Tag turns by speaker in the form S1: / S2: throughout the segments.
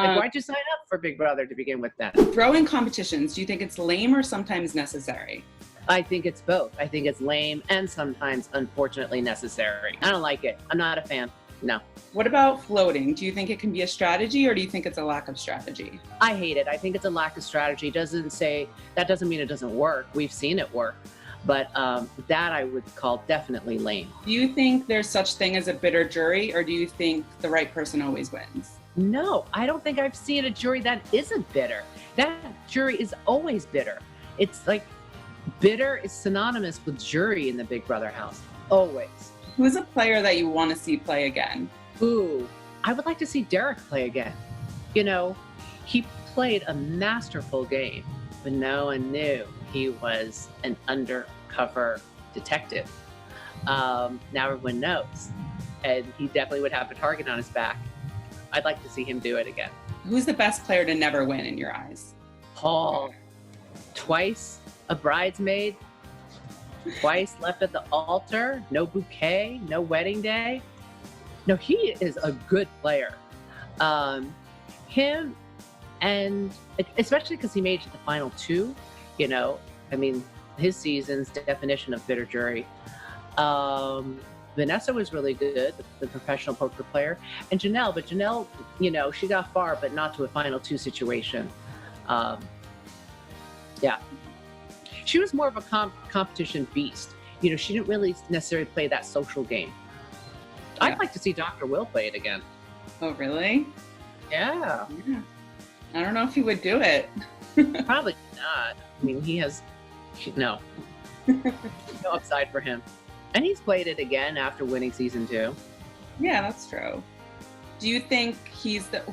S1: Like, why'd you sign up for Big Brother to begin with then?
S2: Throwing competitions, do you think it's lame or sometimes necessary?
S1: I think it's both. I think it's lame and sometimes, unfortunately, necessary. I don't like it. I'm not a fan. No.
S2: What about floating? Do you think it can be a strategy or do you think it's a lack of strategy?
S1: I hate it. I think it's a lack of strategy. That doesn't mean it doesn't work. We've seen it work. But that I would call definitely lame.
S2: Do you think there's such thing as a bitter jury, or do you think the right person always wins?
S1: No, I don't think I've seen a jury that isn't bitter. That jury is always bitter. It's like bitter is synonymous with jury in the Big Brother house. Always.
S2: Who's a player that you want to see play again?
S1: Ooh, I would like to see Derick play again. You know, he played a masterful game, but no one knew he was an undercover detective. Now everyone knows, and he definitely would have a target on his back. I'd like to see him do it again.
S2: Who's the best player to never win in your eyes?
S1: Paul, twice a bridesmaid, twice left at the altar, no bouquet, no wedding day. No, he is a good player. Him, and especially because he made it to the final two, you know, I mean, his season's definition of bitter jury. Vanessa was really good, the professional poker player, and Janelle, you know, she got far, but not to a final two situation. Yeah. She was more of a competition beast. You know, she didn't really necessarily play that social game. Yeah. I'd like to see Dr. Will play it again.
S2: Oh, really?
S1: Yeah.
S2: I don't know if he would do it.
S1: Probably not. I mean, no upside for him. And he's played it again after winning season 2.
S2: Yeah, that's true. Do you think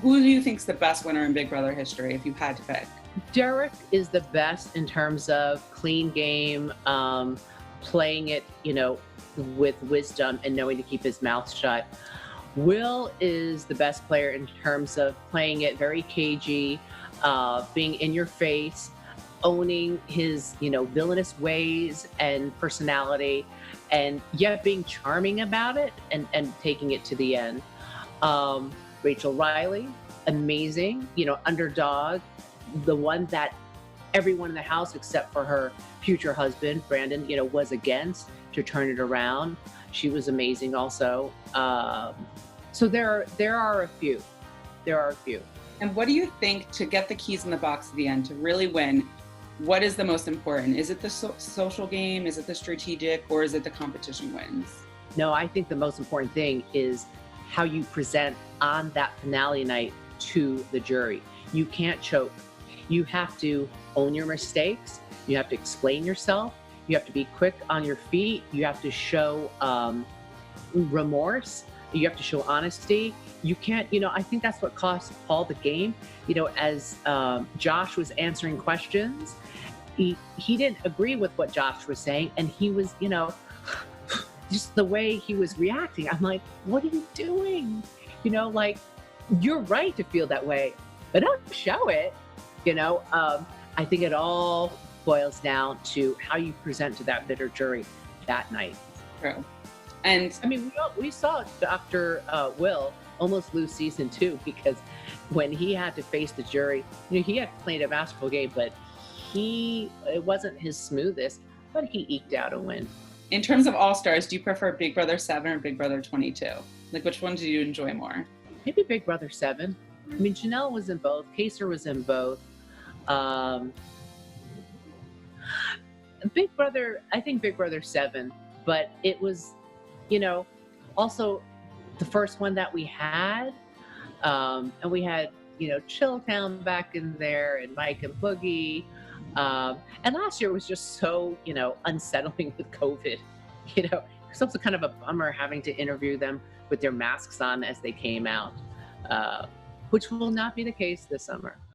S2: who do you think's the best winner in Big Brother history if you had to pick?
S1: Derick is the best in terms of clean game, playing it, you know, with wisdom and knowing to keep his mouth shut. Will is the best player in terms of playing it very cagey, being in your face, owning his, you know, villainous ways and personality, and yet being charming about it and taking it to the end. Rachel Riley, amazing, you know, underdog, the one that everyone in the house except for her future husband, Brandon, you know, was against to turn it around. She was amazing also. So there are a few.
S2: And what do you think, to get the keys in the box at the end, to really win, what is the most important? Is it the social game? Is it the strategic? Or is it the competition wins?
S1: No, I think the most important thing is how you present on that finale night to the jury. You can't choke. You have to own your mistakes. You have to explain yourself. You have to be quick on your feet. You have to show remorse. You have to show honesty. You can't, you know, I think that's what cost Paul the game. You know, as Josh was answering questions, he didn't agree with what Josh was saying. And he was, you know, just the way he was reacting. I'm like, what are you doing? You know, like, you're right to feel that way, but don't show it. You know, I think it all boils down to how you present to that bitter jury that night.
S2: True. And
S1: I mean, we saw Dr. Will almost lose season 2 because when he had to face the jury, you know, he had played a masterful game, but it wasn't his smoothest, but he eked out a win.
S2: In terms of All-Stars, do you prefer Big Brother 7 or Big Brother 22? Like, which one do you enjoy more?
S1: Maybe Big Brother 7. I mean, Janelle was in both. Kaser was in both. Big Brother, I think Big Brother 7, but it was, you know, also the first one that we had, and we had, you know, Chilltown back in there and Mike and Boogie. And last year was just so, you know, unsettling with COVID, you know, it's also kind of a bummer having to interview them with their masks on as they came out, which will not be the case this summer.